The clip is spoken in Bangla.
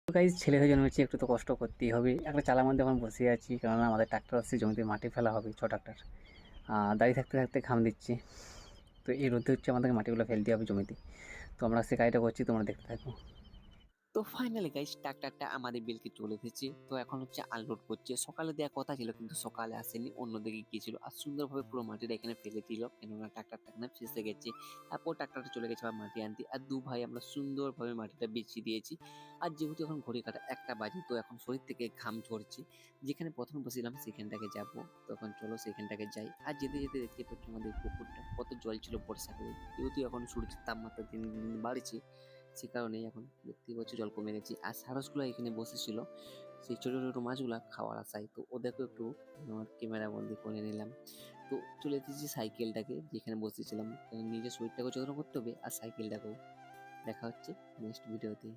তো গাইজ ছেলে হয়ে জন্মেছি, একটু তো কষ্ট করতেই হবে। একটা চালার মধ্যে এখন বসে আছি, কেননা আমাদের ট্রাক্টর আসছে, জমিতে মাটি ফেলা হবে, ট্রাক্টর। দাঁড়িয়ে থাকতে থাকতে ঘাম দিচ্ছে। তো এই রোদে হচ্ছে আমাদেরকে মাটিগুলো ফেলতে হবে জমিতে। তো আমরা সে কাজটা করছি, তোমরা দেখতে থাকো। তো ফাইনালি গাইস ট্রাক্টরটা আমাদের বিলকে চলে এসেছে। তো এখন হচ্ছে আনলোড করছে। সকালে দেওয়ার কথা ছিল কিন্তু সকালে আসেনি, অন্যদিকে গিয়েছিল আর সুন্দরভাবে পুরো মাটিটা এখানে ফেলে দিল, কেননা ট্রাক্টরটা এখানে ফেসে গেছে। তারপর ট্রাক্টরটা চলে গেছে আবার মাটি আনতে, আর দু ভাই আমরা সুন্দরভাবে মাটিটা বিছিয়ে দিয়েছি। আর যেহেতু এখন ঘড়ি কাটা 1টা বাজে, তো এখন শরীর থেকে ঘাম ঝরছে। যেখানে প্রথম বসেছিলাম সেখানটাকে যাব, তখন চলো সেখানটাকে যাই। আর যেতে যেতে দেখতে পাচ্ছি আমাদের পুকুরটা কত জল ছিল বর্ষাকালে। যেহেতু এখন সূর্যের তাপমাত্রা দিন দিন বাড়ছে, সে কারণেই এখন দেখতেই পাচ্ছি জল কমে গেছে। আর সারসগুলো এখানে বসেছিল সেই ছোট ছোট মাছগুলা খাওয়ার আশায়, তো ওদেরকে একটু আমার ক্যামেরা বন্দি করে নিলাম। তো চলে এসেছি সাইকেলটাকে যেখানে বসেছিলাম, কারণ নিজের শরীরটাকেও যত্ন করতে হবে আর সাইকেলটাকেও। দেখা হচ্ছে নেক্সট ভিডিওতে।